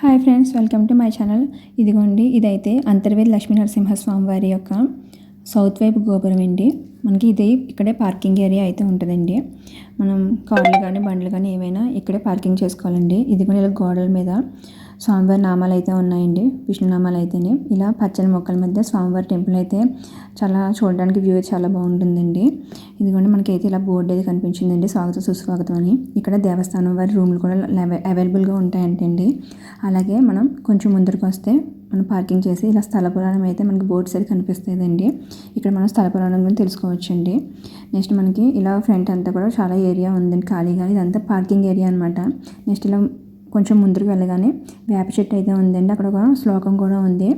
Hi friends, welcome to my channel. ఇదిగోండి, ఇదైతే అంతర్వేది లక్ష్మీ నరసింహస్వామి వారి యొక్క సౌత్ వైపు గోపురం అండి. మనకి ఇది ఇక్కడే పార్కింగ్ ఏరియా అయితే ఉంటుందండి. మనం కార్లు కానీ బండ్లు కానీ ఏమైనా ఇక్కడే పార్కింగ్ చేసుకోవాలండి. ఇది కూడా ఇలా గోడల మీద స్వామివారి నామాలు అయితే ఉన్నాయండి, విష్ణు నామాలు అయితేనే. ఇలా పచ్చని మొక్కల మధ్య స్వామివారి టెంపుల్ అయితే చాలా చూడడానికి వ్యూ చాలా బాగుంటుందండి. ఇదిగోండి, మనకైతే ఇలా బోర్డు అయితే కనిపించిందండి, స్వాగతం సుస్వాగతం అని. ఇక్కడ దేవస్థానం వారి రూమ్లు కూడా అవైలబుల్గా ఉంటాయంటండి. అలాగే మనం కొంచెం ముందరికి వస్తే మనం పార్కింగ్ చేసి ఇలా స్థల పురాణం అయితే మనకి బోర్డ్స్ అయితే కనిపిస్తుందండి. ఇక్కడ మనం స్థల పురాణం గురించి తెలుసుకోవచ్చండి. నెక్స్ట్ మనకి ఇలా ఫ్రంట్ అంతా కూడా చాలా ఏరియా ఉందండి ఖాళీగా. ఇదంతా పార్కింగ్ ఏరియా అనమాట. నెక్స్ట్ ఇలా కొంచెం ముందుకు వెళ్ళగానే వేప చెట్టు అయితే ఉందండి. అక్కడ ఒక శ్లోకం కూడా ఉంది.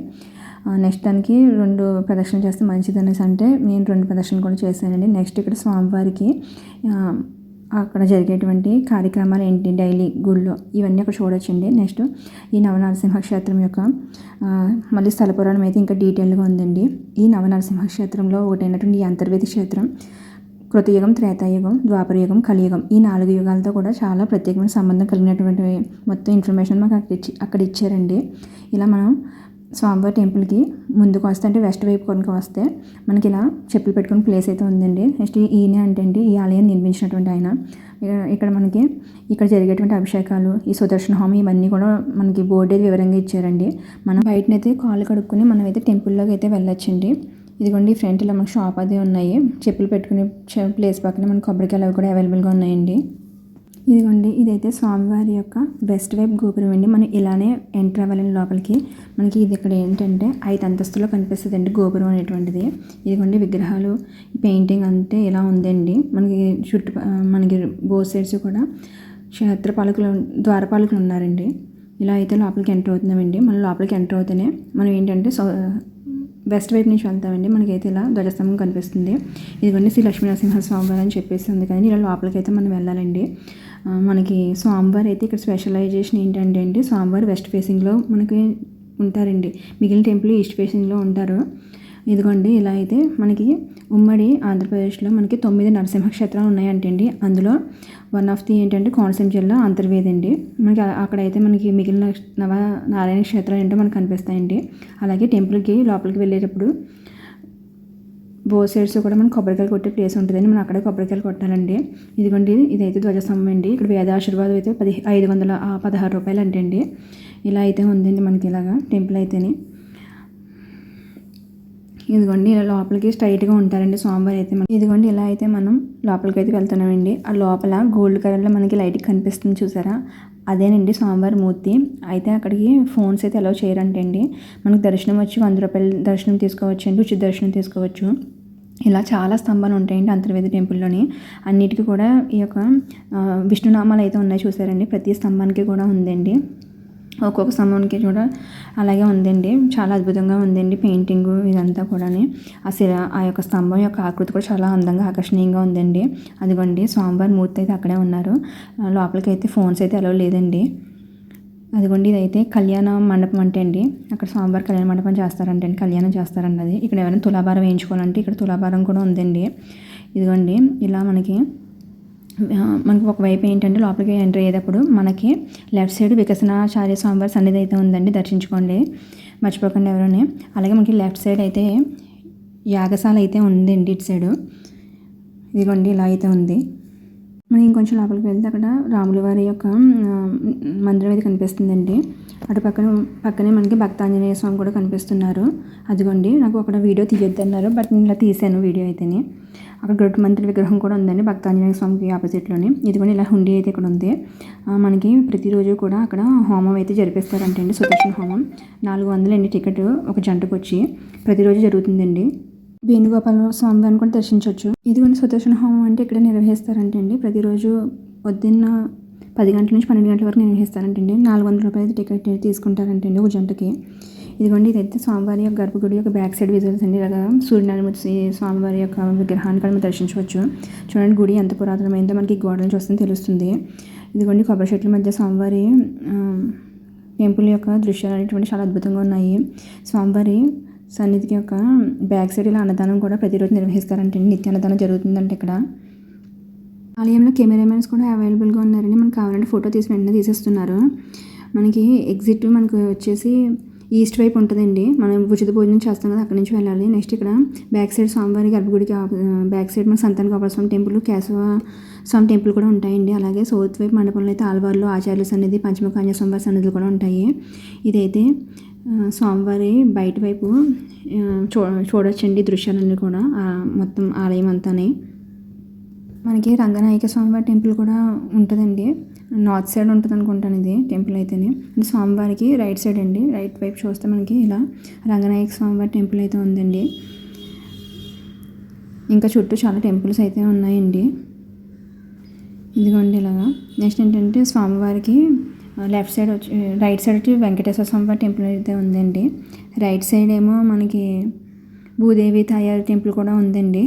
నెక్స్ట్ దానికి 2 ప్రదక్షిణలు చేస్తే మంచిది అనేసి అంటే నేను 2 ప్రదక్షిణలు కూడా చేశానండి. నెక్స్ట్ ఇక్కడ స్వామివారికి అక్కడ జరిగేటువంటి కార్యక్రమాలు ఏంటి డైలీ గుళ్ళో ఇవన్నీ అక్కడ చూడొచ్చండి. నెక్స్ట్ ఈ నవనరసింహ క్షేత్రం యొక్క మళ్ళీ స్థల పురాణం అయితే ఇంకా డీటెయిల్గా ఉందండి. ఈ నవనరసింహ క్షేత్రంలో ఒకటైనటువంటి ఈ అంతర్వేది క్షేత్రం కృతయుగం, త్రేతాయుగం, ద్వాపరయుగం, కలియుగం ఈ 4 యుగాలతో కూడా చాలా ప్రత్యేకమైన సంబంధం కలిగినటువంటి మొత్తం ఇన్ఫర్మేషన్ మాకు అక్కడ ఇచ్చారండి. ఇలా మనం స్వామివారి టెంపుల్కి ముందుకు వస్తే అంటే వెస్ట్ వైపు కొనుక వస్తే మనకి ఇలా చెప్పులు పెట్టుకుని ప్లేస్ అయితే ఉందండి. నెక్స్ట్ ఈయన అంటే ఈ ఆలయాన్ని నిర్మించినటువంటి ఆయన. ఇక్కడ మనకి ఇక్కడ జరిగేటువంటి అభిషేకాలు, ఈ సుదర్శన హోమం ఇవన్నీ కూడా మనకి బోర్డు అయితే వివరంగా ఇచ్చారండి. మనం బయటనైతే కాళ్ళు కడుక్కొని మనం అయితే టెంపుల్లోకి అయితే వెళ్ళొచ్చండి. ఇదిగోండి, ఫ్రంట్ ఇలా మనకు షాప్ అదే ఉన్నాయి. చెప్పులు పెట్టుకునే ప్లేస్ పక్కన మనకు కొబ్బరికాయలు అవి కూడా అవైలబుల్గా ఉన్నాయండి. ఇదిగోండి, ఇదైతే స్వామివారి యొక్క వెస్ట్ వైపు గోపురం అండి. మనం ఇలానే ఎంటర్ అవ్వాలని లోపలికి. మనకి ఇది ఇక్కడ ఏంటంటే 5 అంతస్తులో కనిపిస్తుందండి గోపురం అనేటువంటిది. ఇదిగోండి, విగ్రహాలు పెయింటింగ్ అంతే ఇలా ఉందండి. మనకి బోత్ సైడ్స్ కూడా క్షేత్రపాలకులు, ద్వారపాలకులు ఉన్నారండి. ఇలా అయితే లోపలికి ఎంటర్ అవుతున్నామండి. మనం లోపలికి ఎంటర్ అవుతూనే మనం ఏంటంటే వెస్ట్ వైపు నుంచి వెళ్తామండి. మనకైతే ఇలా ధ్వజస్తంభం కనిపిస్తుంది. ఇదిగోండి, శ్రీ లక్ష్మీనరసింహ స్వామివారి అని చెప్పేసి ఉంది కానీ ఇలా లోపలికి అయితే మనం వెళ్ళాలండి. మనకి స్వామివారి అయితే ఇక్కడ స్పెషలైజేషన్ ఏంటంటే అండి, స్వామివారి వెస్ట్ ఫేసింగ్లో మనకి ఉంటారండి. మిగిలిన టెంపుల్ ఈస్ట్ ఫేసింగ్లో ఉంటారు. ఇదిగోండి, ఇలా అయితే మనకి ఉమ్మడి ఆంధ్రప్రదేశ్లో మనకి 9 నరసింహ క్షేత్రాలు ఉన్నాయంటండి. అందులో వన్ ఆఫ్ ది ఏంటంటే కోనసీమ జిల్లా అంతర్వేది అండి. మనకి అక్కడైతే మనకి మిగిలిన నారాయణ క్షేత్రాలు ఏంటో మనకు కనిపిస్తాయండి. అలాగే టెంపుల్కి లోపలికి వెళ్ళేటప్పుడు బోత్ సైడ్స్ కూడా మనం కొబ్బరికాయలు కొట్టే ప్లేస్ ఉంటుందండి. మనం అక్కడే కొబ్బరికాయలు కొట్టాలండి. ఇదిగోండి, ఇదైతే ధ్వజస్తంభం అండి. ఇక్కడ వేదాశీర్వాదం అయితే 516 రూపాయలు అంటండి. ఇలా అయితే ఉందండి మనకి ఇలాగా టెంపుల్ అయితేనే. ఇదిగోండి, ఇలా లోపలికి స్ట్రైట్గా ఉంటారండి స్వామివారి అయితే. ఇదిగోండి, ఇలా అయితే మనం లోపలికి అయితే వెళ్తున్నామండి. ఆ లోపల గోల్డ్ కలర్లో మనకి లైట్ కనిపిస్తుంది చూసారా, అదేనండి స్వామివారి మూర్తి. అయితే అక్కడికి ఫోన్స్ అయితే అలౌ చేయరంటండి. మనకు దర్శనం వచ్చి 100 రూపాయలు దర్శనం తీసుకోవచ్చు అండి, ఉచిత దర్శనం తీసుకోవచ్చు. ఇలా చాలా స్తంభాలు ఉంటాయండి అంతర్వేది టెంపుల్లోని. అన్నిటికీ కూడా ఈ యొక్క విష్ణునామాలు అయితే ఉన్నాయి చూసారండి. ప్రతి స్తంభానికి కూడా ఉందండి. ఒక్కొక్క స్తంభానికి కూడా అలాగే ఉందండి. చాలా అద్భుతంగా ఉందండి పెయింటింగ్ ఇదంతా కూడా. ఆ యొక్క స్తంభం యొక్క ఆకృతి కూడా చాలా అందంగా ఆకర్షణీయంగా ఉందండి. అదిగోండి, స్వామివారి మూర్తి అయితే అక్కడే ఉన్నారు. లోపలికి అయితే ఫోన్స్ అయితే అలౌ లేదండి. అదిగోండి, ఇదైతే కళ్యాణ మండపం అంటే అండి. అక్కడ స్వామివారి కళ్యాణ మండపం చేస్తారంటే అండి, కళ్యాణం చేస్తారండి. అది ఇక్కడ ఎవరైనా తులాభారం వేయించుకోవాలంటే ఇక్కడ తులాభారం కూడా ఉందండి. ఇదిగోండి, ఇలా మనకి ఒకవైపు ఏంటంటే లోపలికి ఎంటర్ అయ్యేటప్పుడు మనకి లెఫ్ట్ సైడ్ వికసనాచార్య స్వామివారి సన్నిధి అయితే ఉందండి, దర్శించుకోండి, మర్చిపోకండి ఎవరని. అలాగే మనకి లెఫ్ట్ సైడ్ అయితే యాగశాల అయితే ఉందండి ఇటు సైడు. ఇదిగోండి, ఇలా అయితే ఉంది. మనం ఇంకొంచెం లోపలికి వెళ్తే అక్కడ రాముల వారి యొక్క మందిరం అయితే కనిపిస్తుందండి. అటు పక్కనే మనకి భక్తాంజనేయ స్వామి కూడా కనిపిస్తున్నారు. అదిగోండి, నాకు అక్కడ వీడియో తీయొద్దన్నారు, బట్ నేను ఇలా తీసాను వీడియో అయితేనే. అక్కడ గరుడ మంత్రి విగ్రహం కూడా ఉందండి భక్తాంజనేయ స్వామికి ఆపోజిట్లోనే. ఇదిగోండి, ఇలా హుండీ అయితే ఇక్కడ ఉంది. మనకి ప్రతిరోజు కూడా అక్కడ హోమం అయితే జరిపిస్తారంటే అండి, సుదర్శన హోమం. 400 అండి టికెట్ ఒక జంటకు వచ్చి ప్రతిరోజు జరుగుతుందండి. వేణుగోపాల స్వామి వారిని కూడా దర్శించవచ్చు. ఇదిగోండి, సుదర్శన హోమం అంటే ఇక్కడ నిర్వహిస్తారంటే అండి. ప్రతిరోజు పొద్దున్న 10 గంటల నుంచి 12 గంటల వరకు నిర్వహిస్తారంటండి. 400 రూపాయలు టికెట్ తీసుకుంటారంటండి ఒక జంటకి. ఇదిగోండి, ఇదైతే స్వామివారి యొక్క గర్భగుడి యొక్క బ్యాక్ సైడ్ విజువల్స్ అండి. ఇలాగా సూర్యనారాయణ స్వామివారి యొక్క విగ్రహాన్ని కూడా మనం దర్శించవచ్చు. చూడండి, గుడి ఎంత పురాతనమైందో మనకి గోడలను చూస్తే తెలుస్తుంది. ఇదిగోండి, కొబ్బరి చెట్ల మధ్య స్వామివారి టెంపుల్ యొక్క దృశ్యాలు అనేటువంటి చాలా అద్భుతంగా ఉన్నాయి. స్వామివారి సన్నిధికి యొక్క బ్యాక్ సైడ్ ఇలా అన్నదానం కూడా ప్రతిరోజు నిర్వహిస్తారంటే నిత్య అన్నదానం జరుగుతుందంటే ఇక్కడ. ఆలయంలో కెమెరామెన్స్ కూడా అవైలబుల్గా ఉన్నారండి. మనకు కావాలంటే ఫోటో తీసి వెంటనే తీసేస్తున్నారు. మనకి ఎగ్జిట్ మనకు వచ్చేసి ఈస్ట్ వైపు ఉంటుందండి. మనం ఉచిత భోజనం చేస్తాం కదా, అక్కడి నుంచి వెళ్ళాలి. నెక్స్ట్ ఇక్కడ బ్యాక్ సైడ్ స్వామివారి గర్భగుడికి బ్యాక్ సైడ్ మన సంతాన గోపాల స్వామి టెంపుల్, కేశవ స్వామి టెంపుల్ కూడా ఉంటాయండి. అలాగే సౌత్ వైపు మండపంలో అయితే ఆల్వార్లో ఆచార్యుల సన్నిధి, పంచముఖ ఆంజనేయ స్వామివారి సన్నిధులు కూడా ఉంటాయి. ఇదైతే స్వామివారి బయట వైపు చూడొచ్చండి దృశ్యాలన్నీ కూడా, మొత్తం ఆలయం అంతానే. మనకి రంగనాయక స్వామివారి టెంపుల్ కూడా ఉంటుందండి. నార్త్ సైడ్ ఉంటుంది అనుకుంటాను ఇది టెంపుల్ అయితేనే. స్వామివారికి రైట్ సైడ్ అండి, రైట్ వైపు చూస్తే మనకి ఇలా రంగనాయక స్వామివారి టెంపుల్ అయితే ఉందండి. ఇంకా చుట్టూ చాలా టెంపుల్స్ అయితే ఉన్నాయండి. ఇదిగోండి ఇలాగా. నెక్స్ట్ ఏంటంటే స్వామివారికి లెఫ్ట్ సైడ్ వచ్చి, రైట్ సైడ్ వచ్చి వెంకటేశ్వర స్వామివారి టెంపుల్ అయితే ఉందండి. రైట్ సైడ్ ఏమో మనకి భూదేవి తాయారు టెంపుల్ కూడా ఉందండి.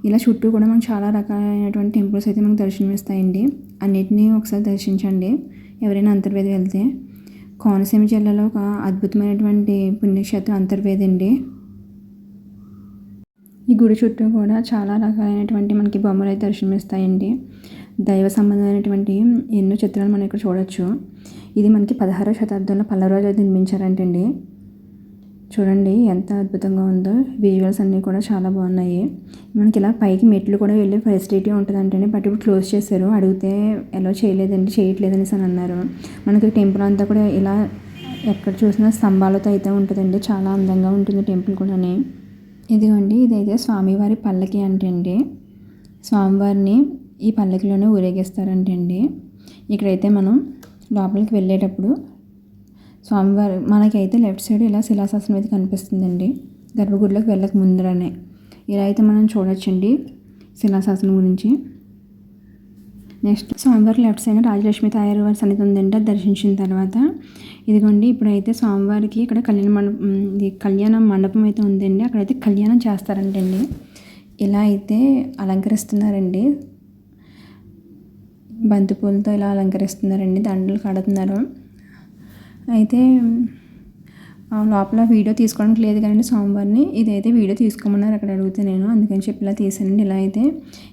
ఇలా చుట్టూ కూడా మనకు చాలా రకాలైనటువంటి టెంపుల్స్ అయితే మనకు దర్శనమిస్తాయండి. అన్నిటినీ ఒకసారి దర్శించండి ఎవరైనా అంతర్వేది వెళ్తే. కోనసీమ జిల్లాలో ఒక అద్భుతమైనటువంటి పుణ్యక్షేత్రం అంతర్వేది అండి. ఈ గుడి చుట్టూ కూడా చాలా రకాలైనటువంటి మనకి బొమ్మలు అయితే దర్శనమిస్తాయండి. దైవ సంబంధమైనటువంటి ఎన్నో చిత్రాలు మనం ఇక్కడ చూడొచ్చు. ఇది మనకి 16వ శతాబ్దంలో పల్లవరాజు నిర్మించారంటండి. చూడండి ఎంత అద్భుతంగా ఉందో. విజువల్స్ అన్నీ కూడా చాలా బాగున్నాయి. మనకి ఇలా పైకి మెట్లు కూడా వెళ్ళే ఫెసిలిటీ ఉంటుందంటండి. బట్ ఇప్పుడు క్లోజ్ చేశారు. అడిగితే ఎలా చేయట్లేదని అని అన్నారు. మనకి టెంపుల్ అంతా కూడా ఇలా ఎక్కడ చూసినా స్తంభాలతో అయితే ఉంటుందండి. చాలా అందంగా ఉంటుంది టెంపుల్ కూడాని. ఇదిగోండి ఇదైతే స్వామివారి పల్లకి అంటండి. స్వామివారిని ఈ పల్లకిలోనే ఊరేగిస్తారంటండి. ఇక్కడైతే మనం లోపలికి వెళ్ళేటప్పుడు స్వామివారి మనకైతే లెఫ్ట్ సైడ్ ఇలా శిలాశాసనం అయితే కనిపిస్తుందండి. గర్భగుడిలోకి వెళ్ళక ముందరనే ఇలా అయితే మనం చూడొచ్చండి శిలాశాసనం గురించి. నెక్స్ట్ స్వామివారి లెఫ్ట్ సైడ్ రాజలక్ష్మి తాయారు వారి సన్నిధి ఉందండి. దర్శించిన తర్వాత ఇదిగోండి ఇప్పుడైతే స్వామివారికి ఇక్కడ కళ్యాణ మండపం అయితే ఉందండి. అక్కడైతే కళ్యాణం చేస్తారంటండి. ఇలా అయితే అలంకరిస్తున్నారండి. బంతిపూలతో ఇలా అలంకరిస్తున్నారండి. దండలు కడుతున్నారు. అయితే లోపల వీడియో తీసుకోవడానికి లేదు కానీ స్వామివారిని ఇదైతే వీడియో తీసుకోమన్నారు అక్కడ అడిగితే నేను, అందుకని చెప్పి ఇలా తీసానండి. ఇలా అయితే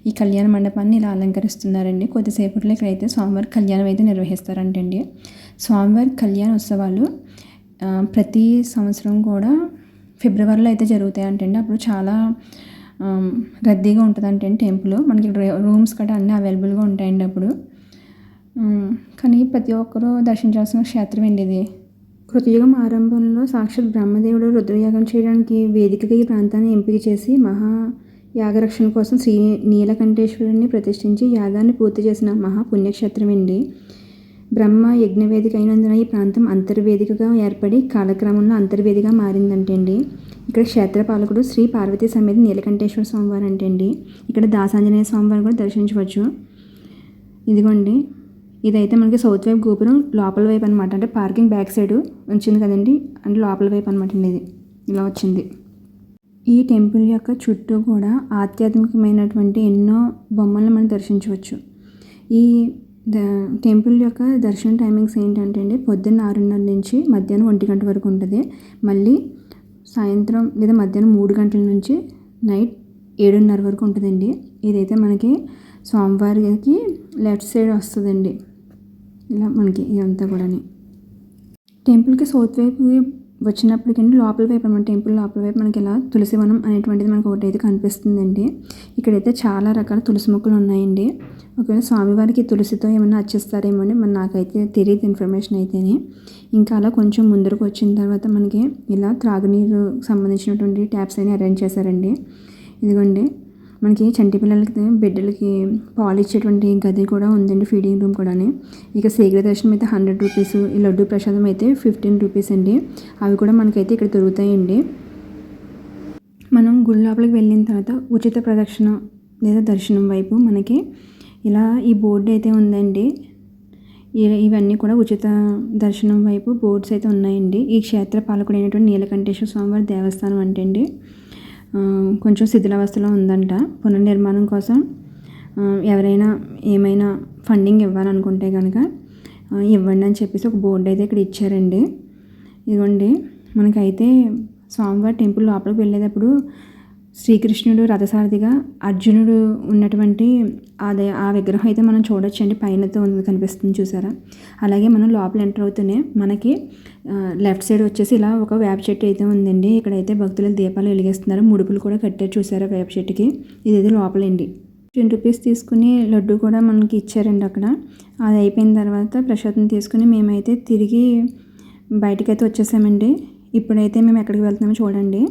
ఈ కళ్యాణ మండపాన్ని ఇలా అలంకరిస్తున్నారండి. కొద్దిసేపట్లో ఇక్కడైతే స్వామివారి కళ్యాణం అయితే నిర్వహిస్తారంటండి. స్వామివారి కళ్యాణ ఉత్సవాలు ప్రతి సంవత్సరం కూడా ఫిబ్రవరిలో అయితే జరుగుతాయి అంటండి. అప్పుడు చాలా రద్దీగా ఉంటుందంటే టెంపుల్. మనకి రూమ్స్ కూడా అన్నీ అవైలబుల్గా ఉంటాయండి అప్పుడు. కానీ ప్రతి ఒక్కరూ దర్శించాల్సిన క్షేత్రం అండి ఇది. కృతయుగం ఆరంభంలో సాక్షాత్ బ్రహ్మదేవుడు రుద్రయాగం చేయడానికి వేదికగా ఈ ప్రాంతాన్ని ఎంపిక చేసి యాగరక్షణ కోసం శ్రీ నీలకంఠేశ్వరుని ప్రతిష్ఠించి యాగాన్ని పూర్తి చేసిన మహాపుణ్యక్షేత్రం అండి. బ్రహ్మ యజ్ఞవేదిక అయినందున ఈ ప్రాంతం అంతర్వేదికగా ఏర్పడి కాలక్రమంలో అంతర్వేదిగా మారిందంటండి. ఇక్కడ క్షేత్రపాలకుడు శ్రీ పార్వతీ సమేత నీలకంఠేశ్వర స్వామివారు అంటండి. ఇక్కడ దాసాంజనేయ స్వామివారిని కూడా దర్శించవచ్చు. ఇదిగోండి ఇదైతే మనకి సౌత్ వైపు గోపురం లోపల వైపు అనమాట. అంటే పార్కింగ్ బ్యాక్ సైడ్ వచ్చింది కదండి, అంటే లోపల వైపు అనమాట అండి. ఇది ఇలా వచ్చింది. ఈ టెంపుల్ యొక్క చుట్టూ కూడా ఆధ్యాత్మికమైనటువంటి ఎన్నో బొమ్మలను మనం దర్శించవచ్చు. ఈ టెంపుల్ యొక్క దర్శన టైమింగ్స్ ఏంటంటే అండి, పొద్దున్న 6:30 నుంచి మధ్యాహ్నం 1 గంట వరకు ఉంటుంది. మళ్ళీ సాయంత్రం లేదా మధ్యాహ్నం 3 గంటల నుంచి నైట్ 7:30 వరకు ఉంటుందండి. ఇదైతే మనకి స్వామివారికి లెఫ్ట్ సైడ్ వస్తుందండి. ఇలా మనకి ఇదంతా కూడా టెంపుల్కి సౌత్ వైపు వచ్చినప్పటికంటే లోపల వైపు అనమాట. టెంపుల్ లోపల వైపు మనకి ఇలా తులసివనం అనేటువంటిది మనకు ఒకటైతే కనిపిస్తుందండి. ఇక్కడైతే చాలా రకాల తులసి మొక్కలు ఉన్నాయండి. ఒకవేళ స్వామివారికి తులసితో ఏమైనా అర్చిస్తారేమో అని నాకైతే తెలియదు ఇన్ఫర్మేషన్ అయితేనే. ఇంకా అలా కొంచెం ముందరకు వచ్చిన తర్వాత మనకి ఇలా త్రాగునీరు సంబంధించినటువంటి ట్యాప్స్ అని అరేంజ్ చేశారండి. ఇదిగోండి మనకి చంటి పిల్లలకి బిడ్డలకి పాలు ఇచ్చేటువంటి గది కూడా ఉందండి, ఫీడింగ్ రూమ్ కూడా. ఇక శీఘ్ర దర్శనం అయితే 100 రూపీస్, ఈ లడ్డు ప్రసాదం అయితే 15 రూపీస్ అండి. అవి కూడా మనకైతే ఇక్కడ దొరుకుతాయండి. మనం గుడి లోపలికి వెళ్ళిన తర్వాత ఉచిత ప్రదక్షిణ లేదా దర్శనం వైపు మనకి ఇలా ఈ బోర్డు అయితే ఉందండి. ఇవన్నీ కూడా ఉచిత దర్శనం వైపు బోర్డ్స్ అయితే ఉన్నాయండి. ఈ క్షేత్ర పాలకుడైనటువంటి నీలకంఠేశ్వర స్వామివారి దేవస్థానం అంటే అండి కొంచెం శిథిలావస్థలో ఉందంట. పునర్నిర్మాణం కోసం ఎవరైనా ఏమైనా ఫండింగ్ ఇవ్వాలనుకుంటే కనుక ఇవ్వండి అని చెప్పేసి ఒక బోర్డు అయితే ఇక్కడ ఇచ్చారండి. ఇదిగోండి మనకైతే స్వామివారి టెంపుల్ లోపలికి వెళ్ళేటప్పుడు శ్రీకృష్ణుడు రథసారథిగా అర్జునుడు ఉన్నటువంటి అదే ఆ విగ్రహం అయితే మనం చూడొచ్చండి. పైనతో కనిపిస్తుంది చూసారా. అలాగే మనం లోపల ఎంటర్ అవుతూనే మనకి లెఫ్ట్ సైడ్ వచ్చేసి ఇలా ఒక వేప చెట్టు అయితే ఉందండి. ఇక్కడైతే భక్తులు దీపాలు వెలిగిస్తున్నారు. ముడుపులు కూడా కట్టారు చూసారా వేప చెట్టుకి. ఇదైతే లోపలండి. 10 రూపీస్ తీసుకుని లడ్డు కూడా మనకి ఇచ్చారండి అక్కడ. అది అయిపోయిన తర్వాత ప్రసాదం తీసుకుని మేమైతే తిరిగి బయటకైతే వచ్చేసామండి. ఇప్పుడైతే మేము ఎక్కడికి వెళ్తున్నామో చూడండి.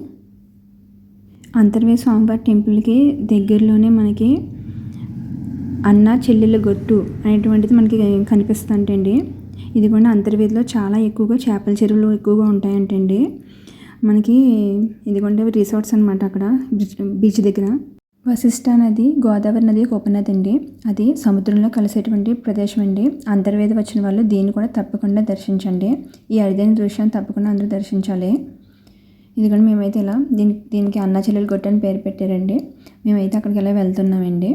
అంతర్వేది స్వామివారి టెంపుల్కి దగ్గరలోనే మనకి అన్న చెల్లెళ్ళ గొట్టు అనేటువంటిది మనకి కనిపిస్తుందంటండి. ఇది కూడా అంతర్వేదిలో చాలా ఎక్కువగా చేపల చెరువులు ఎక్కువగా ఉంటాయంటండి. మనకి ఇదిగోండి రిసార్ట్స్ అనమాట. అక్కడ బీచ్ దగ్గర వశిష్ఠ నది గోదావరి నది ఒక ఉపనది అండి. అది సముద్రంలో కలిసేటువంటి ప్రదేశం అండి. అంతర్వేది వచ్చిన వాళ్ళు దీన్ని కూడా తప్పకుండా దర్శించండి. ఈ అరుదైన దృశ్యాన్ని తప్పకుండా అందరూ దర్శించాలి. ఇదిగోండి మేమైతే ఇలా దీనికి అన్నా చెల్లెలు గొట్టు అని పేరు పెట్టారండి. మేమైతే అక్కడికి ఇలా వెళ్తున్నామండి.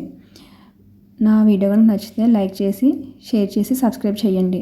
నా వీడియో కనుక నచ్చితే లైక్ చేసి షేర్ చేసి సబ్స్క్రైబ్ చేయండి.